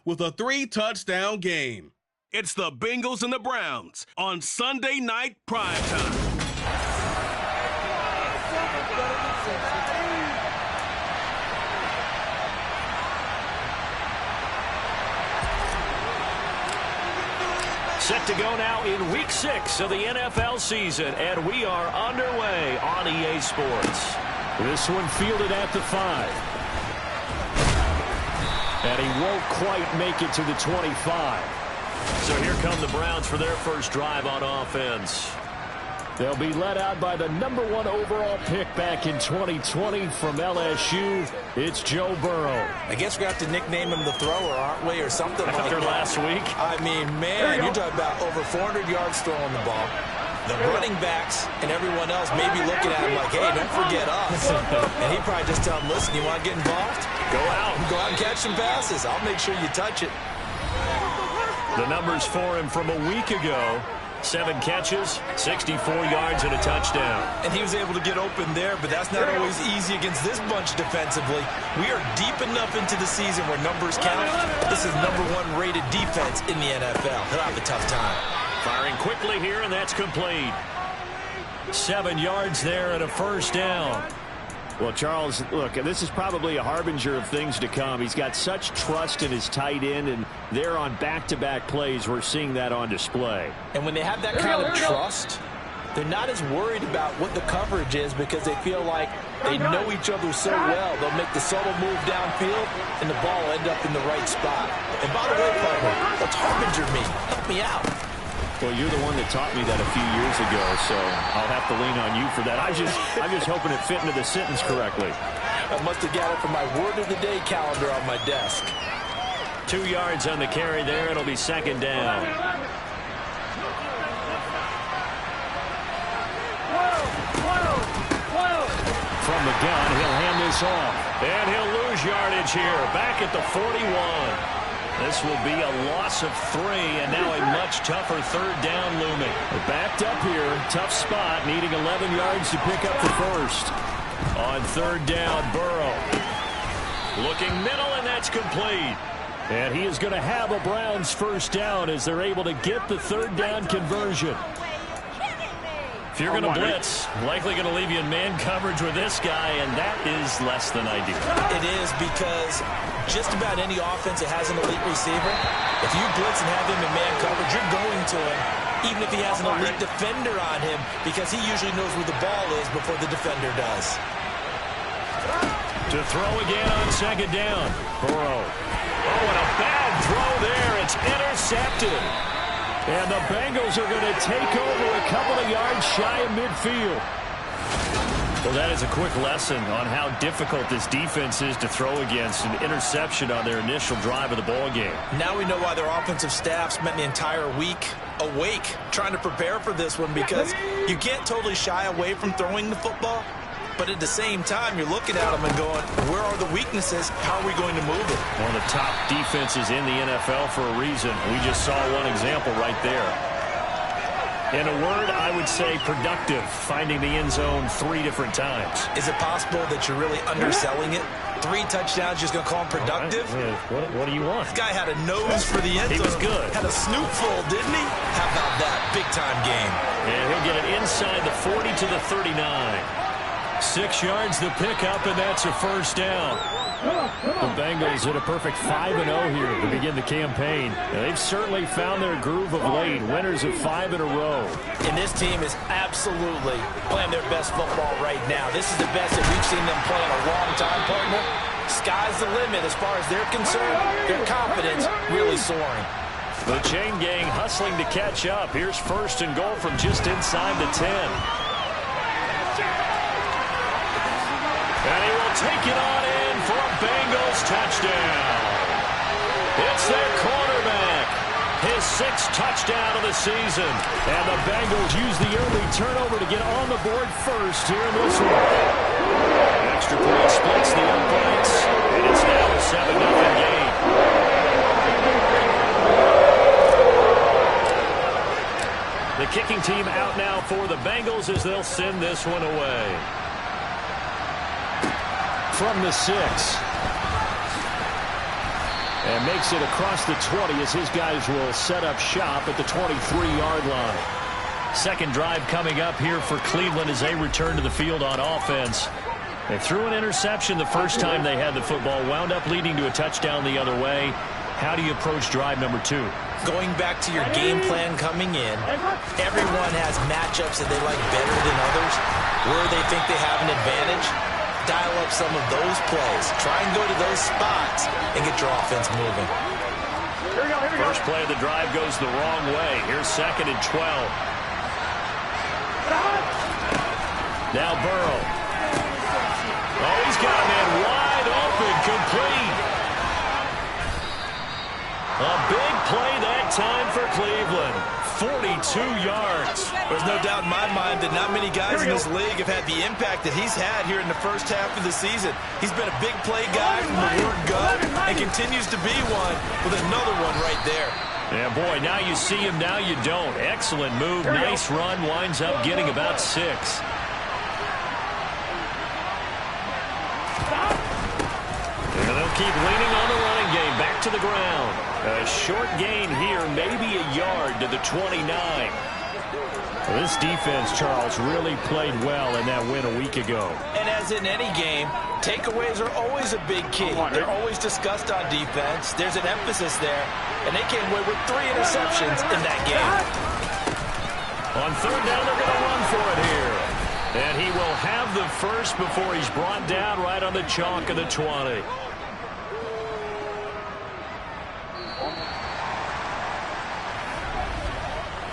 with a 3-touchdown game. It's the Bengals and the Browns on Sunday Night Primetime. Set to go now in Week 6 of the NFL season, and we are underway on EA Sports. This one fielded at the 5. And he won't quite make it to the 25. So here come the Browns for their first drive on offense. They'll be led out by the #1 overall pick back in 2020 from LSU. It's Joe Burrow. I guess we have to nickname him the thrower, aren't we, or something like that. After last week? I mean, man, you're talking about over 400 yards throwing the ball. The running backs and everyone else may be looking at him like, hey, don't forget us. And he probably just tell them, listen, you want to get involved? Go out and catch some passes. I'll make sure you touch it. The numbers for him from a week ago: 7 catches, 64 yards, and a touchdown. And he was able to get open there, but that's not always easy against this bunch defensively. We are deep enough into the season where numbers count. This is #1 rated defense in the NFL. He'll have a tough time. Firing quickly here, and that's complete. 7 yards there and a first down. Well, Charles, look, this is probably a harbinger of things to come. He's got such trust in his tight end, and they're on back-to-back plays. We're seeing that on display. And when they have that kind of trust, they're not as worried about what the coverage is because they feel like they know each other so well. They'll make the subtle move downfield, and the ball will end up in the right spot. And by the way, partner, what's harbinger mean? Help me out. Well, you're the one that taught me that a few years ago, so I'll have to lean on you for that. I'm just hoping it fit into the sentence correctly. I must have got it from my word of the day calendar on my desk. 2 yards on the carry there. It'll be second down. From the gun, he'll hand this off. And he'll lose yardage here. Back at the 41. This will be a loss of 3, and now a much tougher third down looming. They're backed up here. Tough spot, needing 11 yards to pick up the first. On third down, Burrow. Looking middle, and that's complete. And he is going to have a Browns first down as they're able to get the third down conversion. If you're going to blitz, likely going to leave you in man coverage with this guy, and that is less than ideal. It is because just about any offense that has an elite receiver, if you blitz and have him in man coverage, you're going to him, even if he has an elite defender on him, because he usually knows where the ball is before the defender does. To throw again on second down. Burrow. Oh, and a bad throw there. It's intercepted. And the Bengals are going to take over a couple of yards shy of midfield. Well, that is a quick lesson on how difficult this defense is to throw against. An interception on their initial drive of the ball game. Now we know why their offensive staff spent the entire week awake trying to prepare for this one, because you can't totally shy away from throwing the football. But at the same time, you're looking at them and going, where are the weaknesses? How are we going to move it? One of the top defenses in the NFL for a reason. We just saw one example right there. In a word, I would say productive, finding the end zone 3 different times. Is it possible that you're really underselling it? 3 touchdowns, just going to call him productive? Right. What do you want? This guy had a nose for the end zone. He was good. Had a snoop full, didn't he? How about that? Big-time game. And he'll get it inside the 40 to the 39. 6 yards the pickup, and that's a first down. The Bengals hit a perfect 5-0 here to begin the campaign. They've certainly found their groove of late, winners of 5 in a row. And this team is absolutely playing their best football right now. This is the best that we've seen them play in a long time, partner. Sky's the limit as far as they're concerned. Their confidence really soaring. The chain gang hustling to catch up. Here's first and goal from just inside the 10. And he will take it on in for a Bengals touchdown. It's their quarterback. His 6th touchdown of the season. And the Bengals use the early turnover to get on the board first here in this one. Extra point splits the uprights. And it's now a 7-0 game. The kicking team out now for the Bengals as they'll send this one away. From the 6. And makes it across the 20 as his guys will set up shop at the 23-yard line. Second drive coming up here for Cleveland as they return to the field on offense. They threw an interception the first time they had the football, wound up leading to a touchdown the other way. How do you approach drive number 2? Going back to your game plan coming in, everyone has matchups that they like better than others, where they think they have an advantage. Dial up some of those plays. Try and go to those spots and get your offense moving. First play of the drive goes the wrong way. Here's 2nd and 12. Now Burrow. Oh, he's got a man wide open, complete. A big play that time for Cleveland. 42 yards. There's no doubt in my mind that not many guys in this league have had the impact that he's had here in the first half of the season. He's been a big play guy from the word go and continues to be one with another one right there. Yeah, boy, now you see him, now you don't. Excellent move, nice run, winds up getting about 6. And they'll keep leaning on the running game, back to the ground. A short gain here, maybe a yard to the 29. Well, this defense, Charles, really played well in that win a week ago. And as in any game, takeaways are always a big key. They're always discussed on defense. There's an emphasis there. And they came away with 3 interceptions in that game. On 3rd down, they're going to run for it here. And he will have the first before he's brought down right on the chalk of the 20.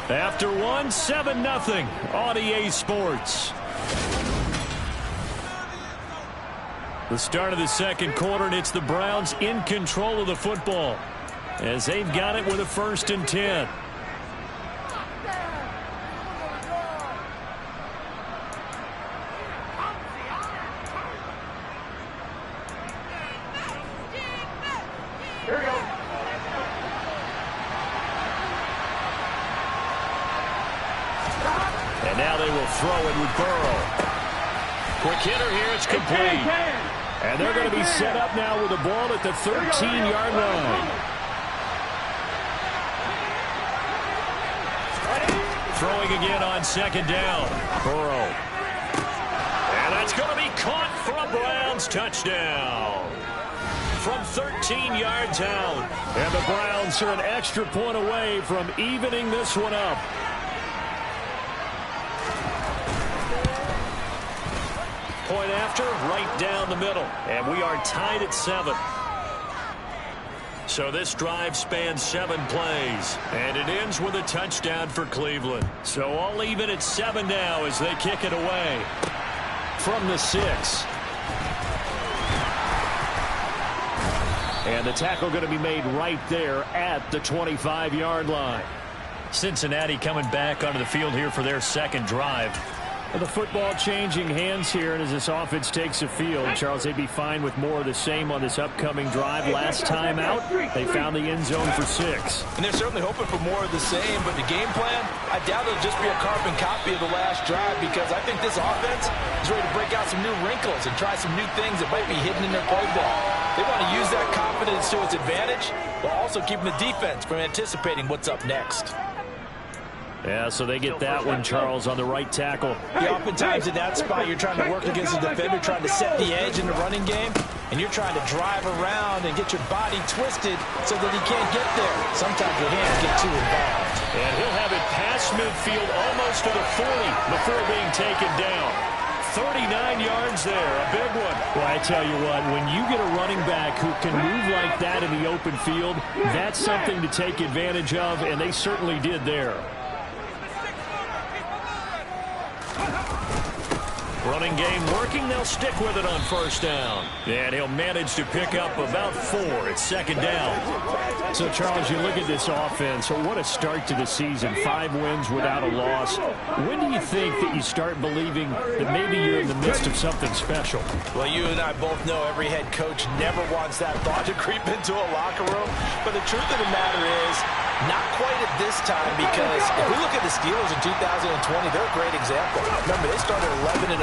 After 1, 7-0 on EA Sports. The start of the second quarter, and it's the Browns in control of the football as they've got it with a 1st and 10. Here we go. And now they will throw it with Burrow. Quick hitter here, it's complete. And they're going to be set up now with the ball at the 13-yard line. Throwing again on 2nd down. Burrow. And that's going to be caught for a Browns touchdown. From 13 yards out. And the Browns are an extra point away from evening this one up. Point after, right down the middle. And we are tied at 7. So this drive spans 7 plays. And it ends with a touchdown for Cleveland. So all even at 7 now as they kick it away from the 6. And the tackle going to be made right there at the 25-yard line. Cincinnati coming back onto the field here for their second drive. The football changing hands here, and as this offense takes the field, Charles, they'd be fine with more of the same on this upcoming drive. Last time out, they found the end zone for 6. And they're certainly hoping for more of the same, but the game plan, I doubt it'll just be a carbon copy of the last drive, because I think this offense is ready to break out some new wrinkles and try some new things that might be hidden in their playbook. They want to use that confidence to its advantage, while also keeping the defense from anticipating what's up next. Yeah, so they get that one, Charles, on the right tackle. Yeah, oftentimes in that spot, you're trying to work against a defender, trying to set the edge in the running game, and you're trying to drive around and get your body twisted so that he can't get there. Sometimes your hands get too involved. And he'll have it past midfield almost to the 40 before being taken down. 39 yards there, a big one. Well, I tell you what, when you get a running back who can move like that in the open field, that's something to take advantage of, and they certainly did there. Running game working. They'll stick with it on 1st down. And he'll manage to pick up about 4 at 2nd down. So, Charles, you look at this offense. So what a start to the season. 5 wins without a loss. When do you think that you start believing that maybe you're in the midst of something special? Well, you and I both know every head coach never wants that thought to creep into a locker room. But the truth of the matter is, not quite at this time, because if we look at the Steelers in 2020, they're a great example. Remember, they started 11-0,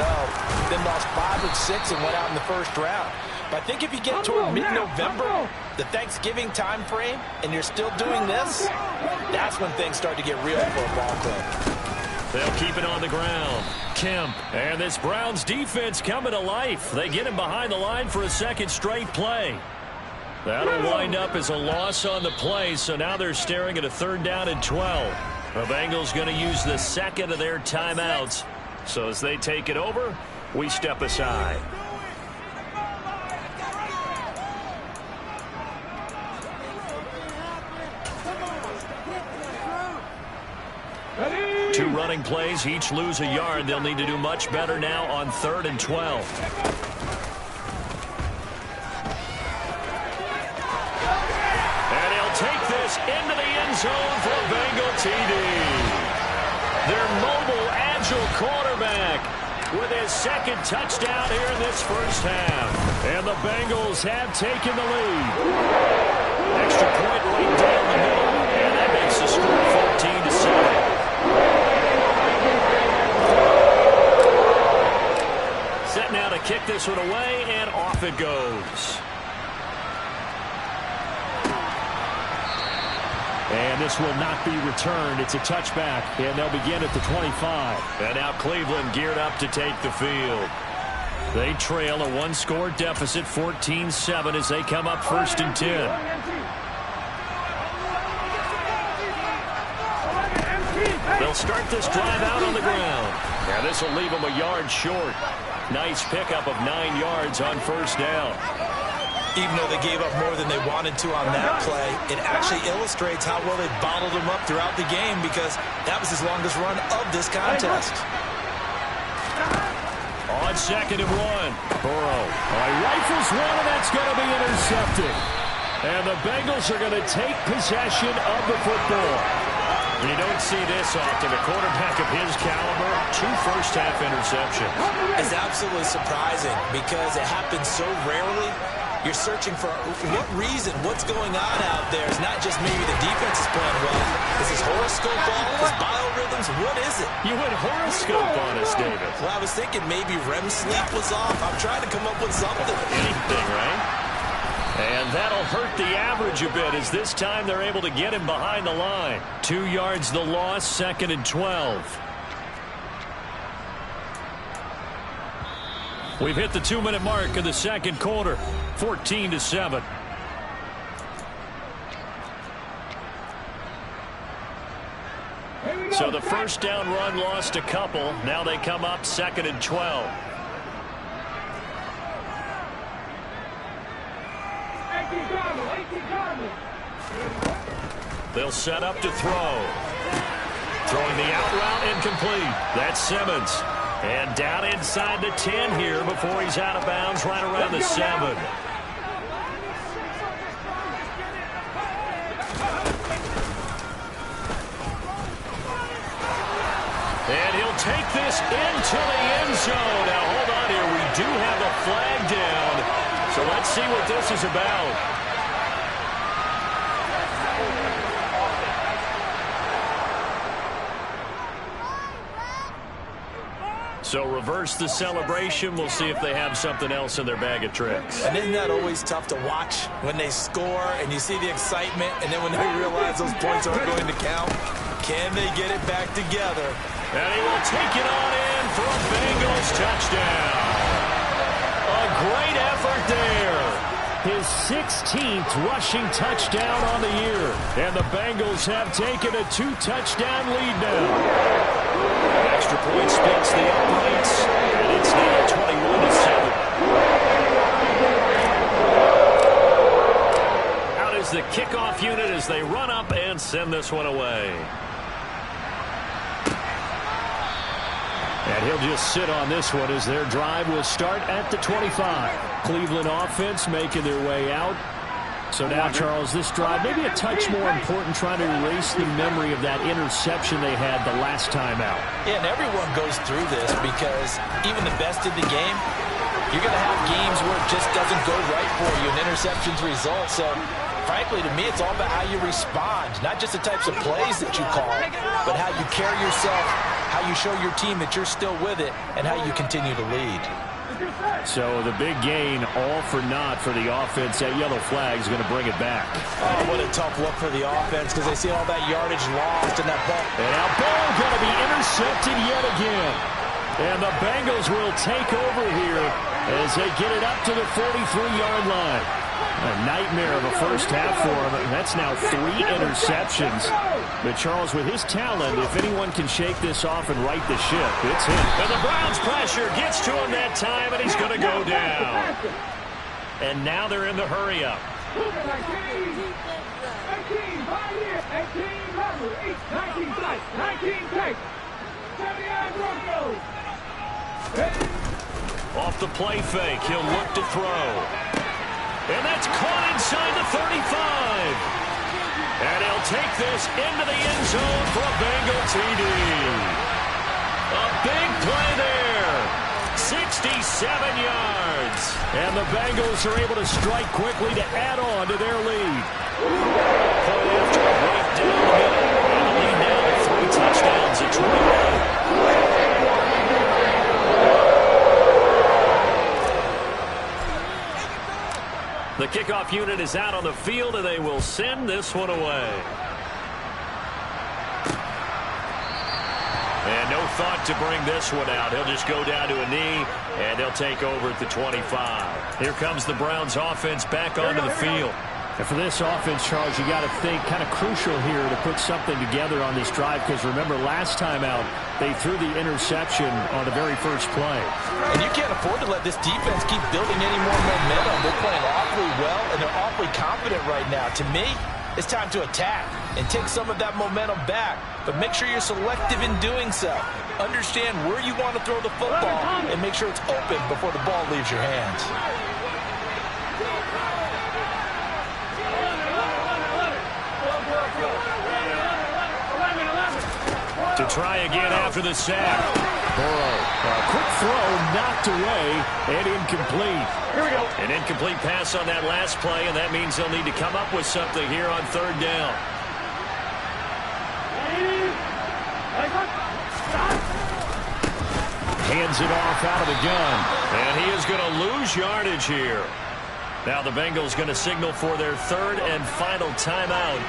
then lost 5 of 6 and went out in the first round. But I think if you get toward mid-November, the Thanksgiving time frame, and you're still doing this, that's when things start to get real for a ball club. They'll keep it on the ground. Kemp. And this Browns defense coming to life. They get him behind the line for a second straight play. That'll wind up as a loss on the play, so now they're staring at a 3rd down and 12. The Bengals going to use the second of their timeouts. So as they take it over, we step aside. Two running plays, each lose a yard. They'll need to do much better now on 3rd and 12. And he'll take this into the end zone for a Bengal TD. Their mobile, agile quarterback with his 2nd touchdown here in this first half. And the Bengals have taken the lead. Extra point right down the middle. And that makes the score 14-7. Set now to kick this one away, and off it goes. And this will not be returned. It's a touchback, and they'll begin at the 25. And now Cleveland geared up to take the field. They trail a 1-score deficit, 14-7, as they come up 1st and 10. They'll start this drive out on the ground. And this will leave them a yard short. Nice pickup of 9 yards on 1st down. Even though they gave up more than they wanted to on that play, it actually illustrates how well they bottled them up throughout the game, because that was his longest run of this contest. On 2nd and 1, Burrow rifles one, and that's going to be intercepted. And the Bengals are going to take possession of the football. You don't see this often. A quarterback of his caliber, 2 first-half interceptions. It's absolutely surprising because it happens so rarely. You're searching for what reason, what's going on out there. It's not just maybe the defense is playing well. Is this horoscope ball? Is biorhythms? What is it? You went horoscope on us, David. Well, I was thinking maybe REM sleep was off. I'm trying to come up with something. Anything, right? And that'll hurt the average a bit, as this time they're able to get him behind the line. 2 yards the loss, 2nd and 12. We've hit the 2-minute mark of the 2nd quarter, 14-7. So the 1st down run lost a couple. Now they come up 2nd and 12. They'll set up to throw. Throwing the out route incomplete. That's Simmons. And down inside the 10 here before he's out of bounds right around the 7. And he'll take this into the end zone. Now hold on here. We do have a flag down. So let's see what this is about. So reverse the celebration. We'll see if they have something else in their bag of tricks. And isn't that always tough to watch when they score and you see the excitement, and then when they realize those points aren't going to count? Can they get it back together? And he will take it on in for a Bengals touchdown. A great effort there. His 16th rushing touchdown on the year. And the Bengals have taken a 2-touchdown lead now. Extra point splits the uprights, and it's now 21-7. Out is the kickoff unit as they run up and send this one away. And he'll just sit on this one as their drive will start at the 25. Cleveland offense making their way out. So now, Charles, this drive maybe a touch more important, trying to erase the memory of that interception they had the last time out. Yeah, and everyone goes through this because even the best in the game, you're going to have games where it just doesn't go right for you, and interceptions result. So, frankly, to me, it's all about how you respond, not just the types of plays that you call, but how you carry yourself, how you show your team that you're still with it, and how you continue to lead. So the big gain, all for naught for the offense. That yellow flag is going to bring it back. Oh, what a tough look for the offense because they see all that yardage lost in that ball. And now ball going to be intercepted yet again. And the Bengals will take over here as they get it up to the 43-yard line. A nightmare of a first half for him. That's now 3 interceptions. But Charles, with his talent, if anyone can shake this off and right the ship, it's him. And the Browns pressure gets to him that time, and he's going to go down. And now they're in the hurry-up. 19 Off the play fake, he'll look to throw. And that's caught inside the 35. And he'll take this into the end zone for a Bengal TD. A big play there. 67 yards. And the Bengals are able to strike quickly to add on to their lead. Point after a right down the middle. And the lead now to 3 touchdowns at 21. The kickoff unit is out on the field, and they will send this one away. And no thought to bring this one out. He'll just go down to a knee, and they'll take over at the 25. Here comes the Browns offense back onto the field. And for this offense, Charles, you got to think kind of crucial here to put something together on this drive, because remember last time out they threw the interception on the very first play. And you can't afford to let this defense keep building any more momentum. They're playing awfully well, and they're awfully confident right now. To me, it's time to attack and take some of that momentum back, but make sure you're selective in doing so. Understand where you want to throw the football and make sure it's open before the ball leaves your hands. To try again after the sack. Burrow, a quick throw, knocked away, and incomplete. Here we go. An incomplete pass on that last play, and that means they'll need to come up with something here on 3rd down. Hands it off out of the gun. And he is going to lose yardage here. Now the Bengals going to signal for their 3rd and final timeout,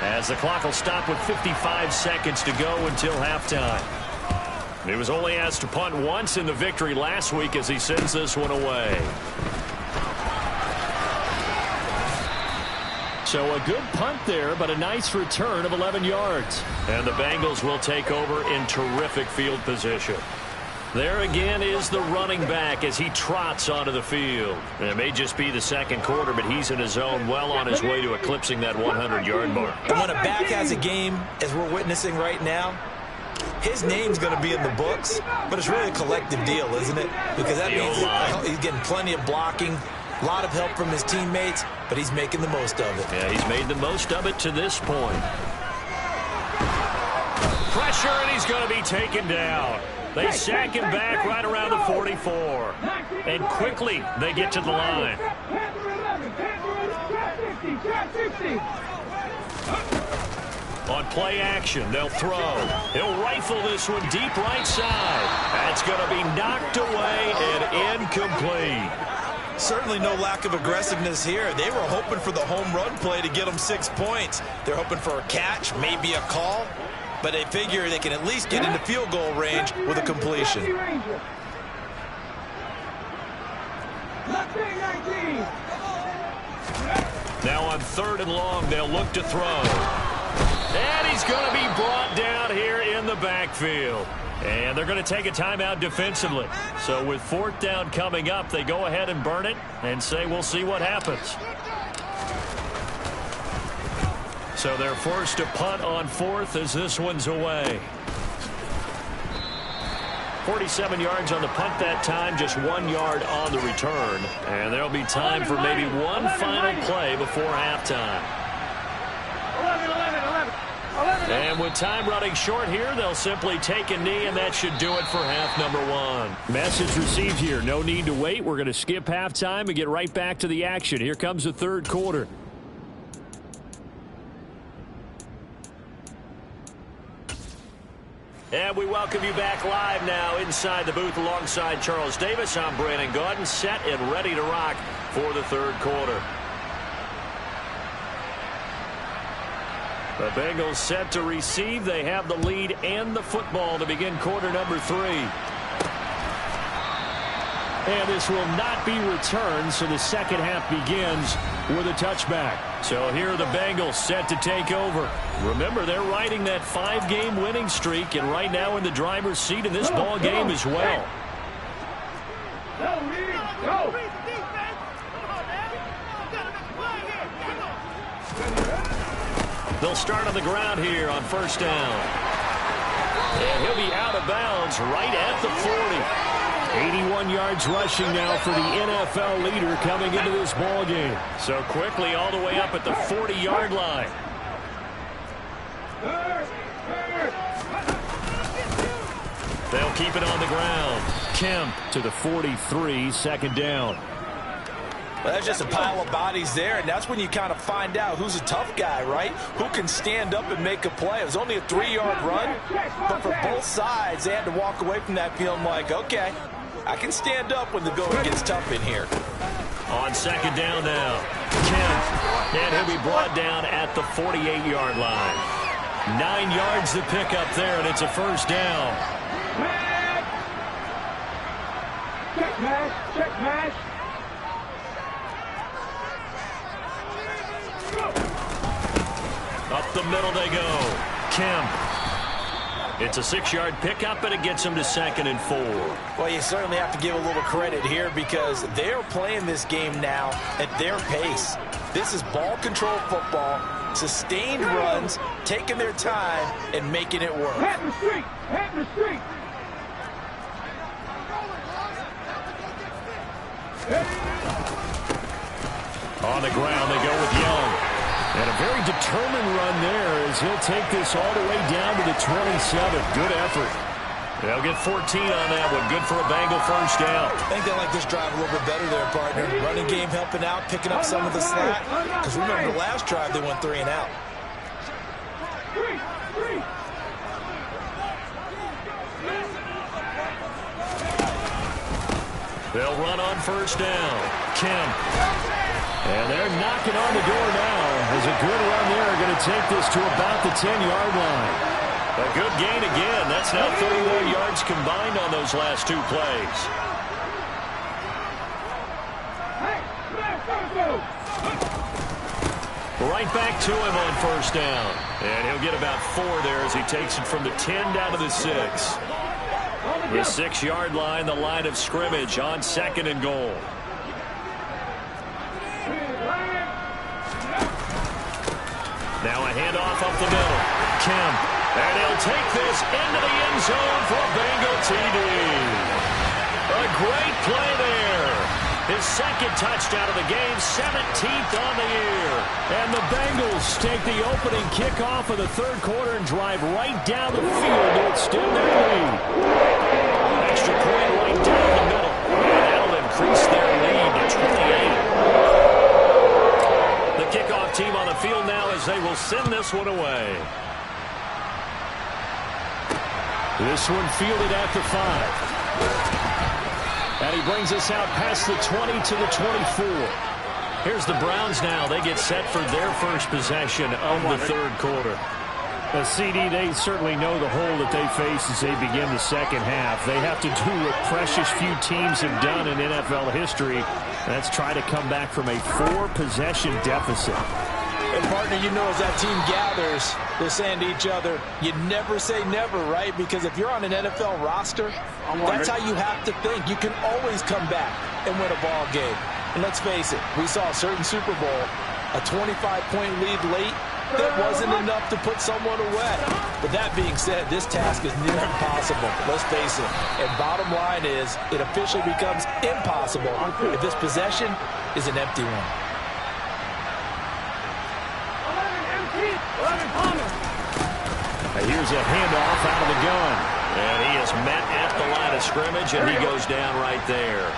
as the clock will stop with 55 seconds to go until halftime. He was only asked to punt once in the victory last week as he sends this one away. So a good punt there, but a nice return of 11 yards. And the Bengals will take over in terrific field position. There again is the running back as he trots onto the field. And it may just be the 2nd quarter, but he's in his zone, well on his way to eclipsing that 100-yard mark. And when a back has a game, as we're witnessing right now, his name's going to be in the books, but it's really a collective deal, isn't it? Because that means he's getting plenty of blocking, a lot of help from his teammates, but he's making the most of it. Yeah, he's made the most of it to this point. Pressure, and he's going to be taken down. They sack him back right around the 44. And quickly, they get to the line. On play action, they'll throw. He'll rifle this one deep right side. That's going to be knocked away and incomplete. Certainly no lack of aggressiveness here. They were hoping for the home run play to get them 6 points. They're hoping for a catch, maybe a call, but they figure they can at least get into field goal range with a completion. Now on 3rd and long, they'll look to throw. And he's going to be brought down here in the backfield. And they're going to take a timeout defensively. So with 4th down coming up, they go ahead and burn it and say we'll see what happens. So they're forced to punt on 4th as this one's away. 47 yards on the punt that time, just 1 yard on the return. And there'll be time for maybe one final play before halftime. 11. And with time running short here, they'll simply take a knee, and that should do it for half number 1. Message received here. No need to wait. We're going to skip halftime and get right back to the action. Here comes the 3rd quarter. And we welcome you back live now inside the booth alongside Charles Davis. I'm Brandon Gaudin, set and ready to rock for the third quarter. The Bengals set to receive. They have the lead and the football to begin quarter number 3. And this will not be returned, so the second half begins with a touchback. So here are the Bengals set to take over. Remember, they're riding that 5-game winning streak, and right now in the driver's seat in this ball game as well. They'll start on the ground here on first down. And he'll be out of bounds right at the 40. 81 yards rushing now for the NFL leader coming into this ball game. So quickly all the way up at the 40-yard line. They'll keep it on the ground. Kemp to the 43, second down. Well, that's just a pile of bodies there, and that's when you kind of find out who's a tough guy, right? Who can stand up and make a play. It was only a 3-yard run, but for both sides, they had to walk away from that feeling like, okay, I can stand up when the going gets tough in here. On second down now, Kemp, and he'll be brought down at the 48-yard line. 9 yards to pick up there, and it's a first down. Check mash, check mash. Up the middle they go. Kemp. It's a 6-yard pickup, and it gets him to 2nd and 4. Well, you certainly have to give a little credit here because they're playing this game now at their pace. This is ball control football, sustained runs, taking their time, and making it work. Pat the street, pat the street. On the ground, they go with Young. And a very determined run there as he'll take this all the way down to the 27. Good effort. They'll get 14 on that one. Good for a Bengal first down. I think they like this drive a little bit better there, partner. Running game helping out, picking up some of the slack. Because remember, the last drive they went 3 and out. They'll run on first down. Kemp. And they're knocking on the door now. There's a good run there. Going to take this to about the 10-yard line. A good gain again. That's now 31 yards combined on those last 2 plays. Right back to him on first down. And he'll get about 4 there as he takes it from the 10 down to the 6. The 6-yard line, the line of scrimmage on 2nd and goal. Now a handoff up the middle. Kemp. And he'll take this into the end zone for a Bengal TD. A great play there. His 2nd touchdown of the game, 17th on the year. And the Bengals take the opening kickoff of the third quarter and drive right down the field to extend their lead. Extra point right down the middle. And that'll increase their lead to 28. The kickoff team on the field now as they will send this one away. This one fielded at the 5. And he brings us out past the 20 to the 24. Here's the Browns now. They get set for their first possession of the third quarter. CD, they certainly know the hole that they face as they begin the second half. They have to do what precious few teams have done in NFL history. That's try to come back from a 4-possession deficit. And, partner, you know as that team gathers, they're saying to each other, you never say never, right? Because if you're on an NFL roster, that's how you have to think. You can always come back and win a ball game. And let's face it, we saw a certain Super Bowl, a 25-point lead late. That wasn't enough to put someone away. But that being said, this task is near impossible. Let's face it. And bottom line is, it officially becomes impossible if this possession is an empty one. Here's a handoff out of the gun. And he is met at the line of scrimmage, and he goes down right there.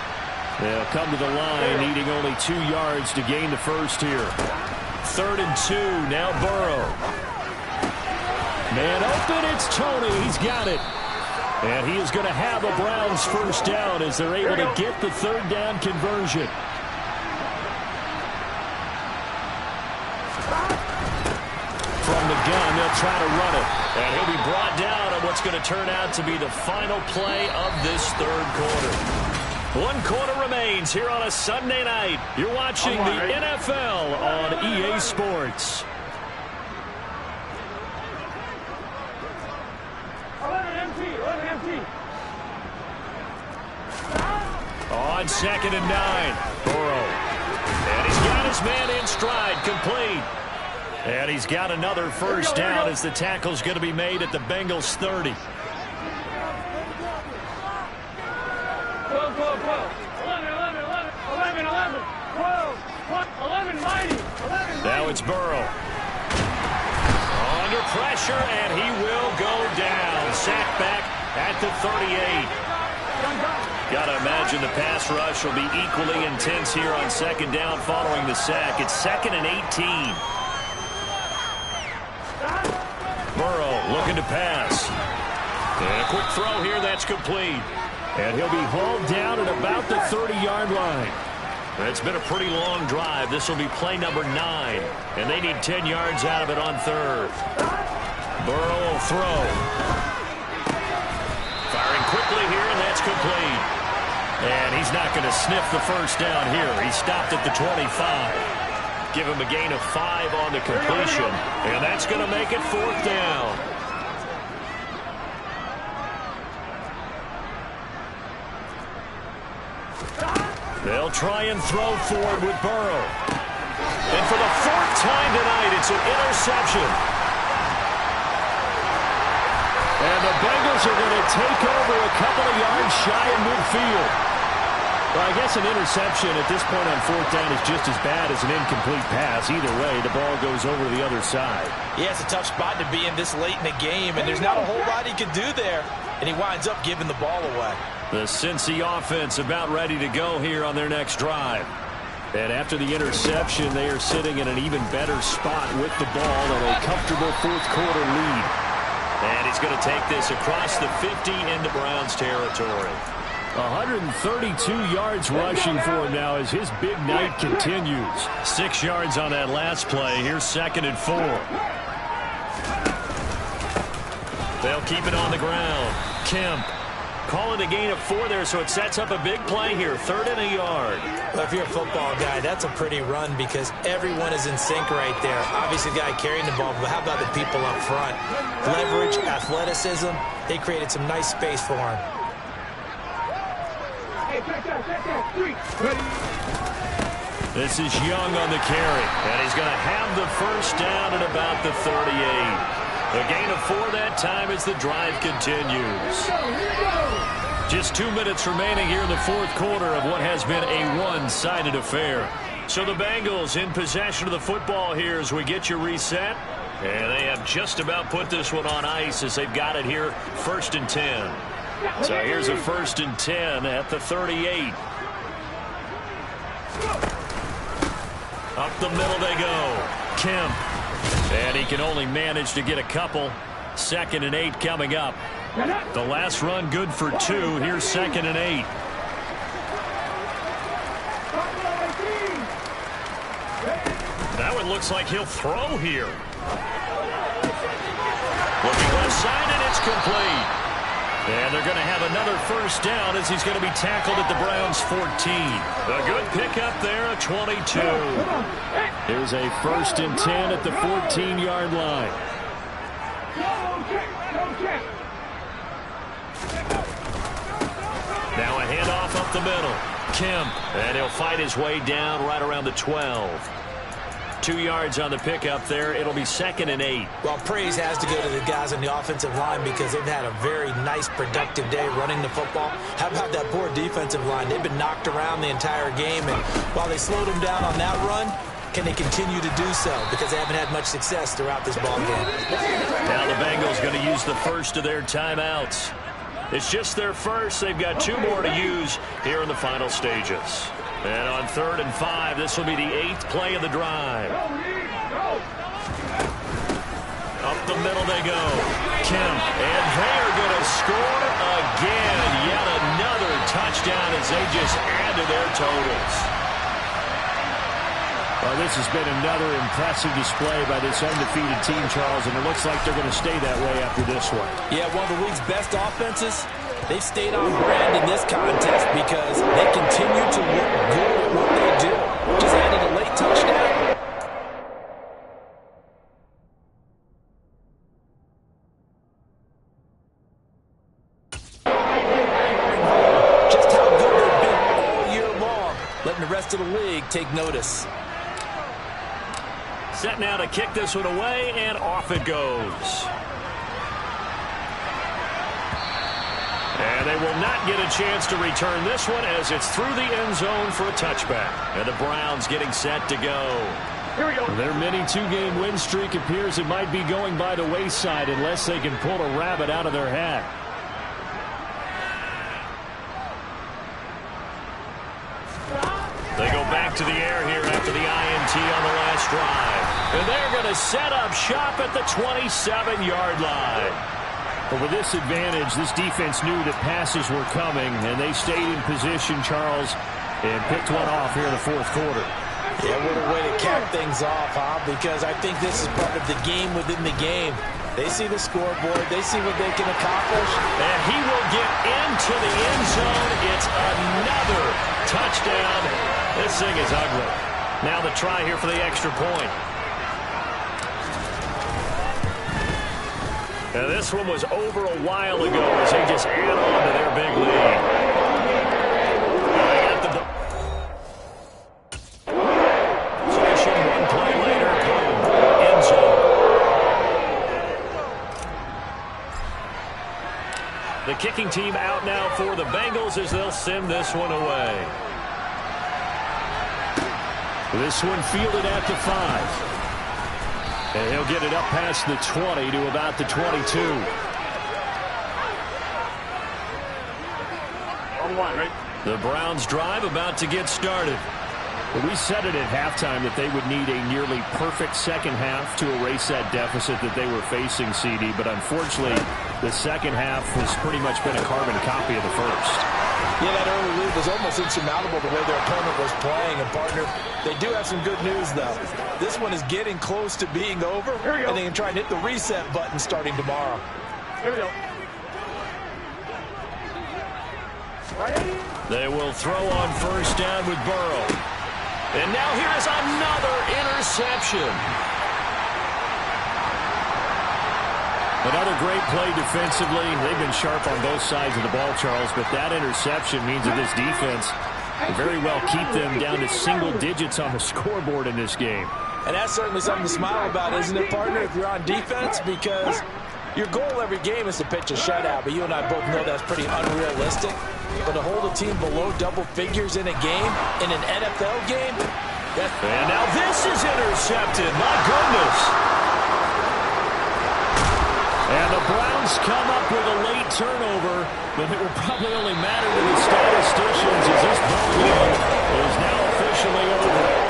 They'll come to the line, needing only 2 yards to gain the first here. 3rd and 2, now Burrow. Man open. It's Toney. He's got it. And he is going to have a Browns first down as they're able to get the third down conversion. From the gun, they'll try to run it. And he'll be brought down on what's going to turn out to be the final play of this third quarter. 1 quarter remains here on a Sunday night. You're watching the NFL on EA Sports. 11 empty. On 2nd and 9, Burrow. And he's got his man in stride, complete. And he's got another first down as the tackle's going to be made at the Bengals 30. 12. 11, mighty. 11, Now it's Burrow. Under pressure, and he will go down. Sacked back at the 38. Got to imagine the pass rush will be equally intense here on 2nd down following the sack. It's 2nd and 18. Burrow looking to pass. And a quick throw here, that's complete. And he'll be hauled down at about the 30-yard line. It's been a pretty long drive. This will be play number 9. And they need 10 yards out of it on 3rd. Burrow will throw. Firing quickly here, and that's complete. And he's not going to sniff the first down here. He stopped at the 25. Give him a gain of 5 on the completion. And that's going to make it 4th down. They'll try and throw forward with Burrow. And for the 4th time tonight, it's an interception. And the Bengals are going to take over a couple of yards shy of midfield. Well, I guess an interception at this point on 4th down is just as bad as an incomplete pass. Either way, the ball goes over to the other side. Yeah, it's a tough spot to be in this late in the game, and there's not a whole lot he can do there. And he winds up giving the ball away. The Cincy offense about ready to go here on their next drive. And after the interception, they are sitting in an even better spot with the ball and a comfortable 4th quarter lead. And he's going to take this across the 50 into Browns territory. 132 yards rushing for him now as his big night continues. 6 yards on that last play. Here's 2nd and 4. They'll keep it on the ground. Kemp calling a gain of 4 there, so it sets up a big play here. 3rd and a yard. Well, if you're a football guy, that's a pretty run because everyone is in sync right there. Obviously, the guy carrying the ball, but how about the people up front? Leverage, athleticism, they created some nice space for him. This is Young on the carry, and he's going to have the first down at about the 38. A gain of 4 that time as the drive continues. Just 2 minutes remaining here in the 4th quarter of what has been a one-sided affair. So the Bengals in possession of the football here as we get you reset. And they have just about put this one on ice as they've got it here 1st and 10. So here's a 1st and 10 at the 38. Up the middle they go. Kemp. And he can only manage to get a couple. 2nd and 8 coming up. The last run good for 2. Here's 2nd and 8. That one looks like he'll throw here. Looking left side, and it's complete. And they're going to have another first down as he's going to be tackled at the Browns 14. A good pickup there, a 22. Here's a 1st and 10 at the 14-yard line. Now a handoff up the middle. Kemp, and he'll fight his way down right around the 12. 2 yards on the pickup there. It'll be 2nd and 8. Well, praise has to go to the guys on the offensive line because they've had a very nice, productive day running the football. How about that poor defensive line? They've been knocked around the entire game, and while they slowed them down on that run, can they continue to do so? Because they haven't had much success throughout this ball game. Now the Bengals going to use the first of their timeouts. It's just their first. They've got 2 more to use here in the final stages. And on 3rd and 5, this will be the 8th play of the drive. Up the middle they go. Kemp. And they are going to score again. Yet another touchdown as they just add to their totals. Well, this has been another impressive display by this undefeated team, Charles, and it looks like they're going to stay that way after this one. Yeah, one of the league's best offenses. They've stayed on brand in this contest because they continue to look good at what they do. Just added a late touchdown. Just how good they've been all year long. Letting the rest of the league take notice. Set now to kick this one away, and off it goes. And they will not get a chance to return this one as it's through the end zone for a touchback. And the Browns getting set to go. Here we go. Their mini two-game win streak appears it might be going by the wayside unless they can pull a rabbit out of their hat. They go back to the air here after the INT on the last drive. And they're going to set up shop at the 27-yard line. But with this advantage, this defense knew that passes were coming, and they stayed in position, Charles, and picked one off here in the fourth quarter. Yeah, what a way to cap things off, huh? Because I think this is part of the game within the game. They see the scoreboard. They see what they can accomplish. And he will get into the end zone. It's another touchdown. This thing is ugly. Now the try here for the extra point. And this one was over a while ago as they just add on to their big lead. They got the possession. One play later, boom, end zone. The kicking team out now for the Bengals as they'll send this one away. This one fielded at the 5. And he'll get it up past the 20 to about the 22. On one, right? The Browns drive about to get started. Well, we said it at halftime that they would need a nearly perfect second half to erase that deficit that they were facing, CD. But unfortunately, the second half has pretty much been a carbon copy of the first. Yeah, that early lead was almost insurmountable the way their opponent was playing. And, partner, they do have some good news, though. This one is getting close to being over, and they can try and hit the reset button starting tomorrow. Here we go. They will throw on first down with Burrow. And now here is another interception. Another great play defensively. They've been sharp on both sides of the ball, Charles, but that interception means that this defense will very well keep them down to single digits on the scoreboard in this game. And that's certainly something to smile about, isn't it, partner, if you're on defense? Because your goal every game is to pitch a shutout, but you and I both know that's pretty unrealistic. But to hold a team below double figures in a game, in an NFL game, that's... And now this is intercepted. My goodness. And the Browns come up with a late turnover, but it will probably only matter to the statisticians as this ball game is now officially over.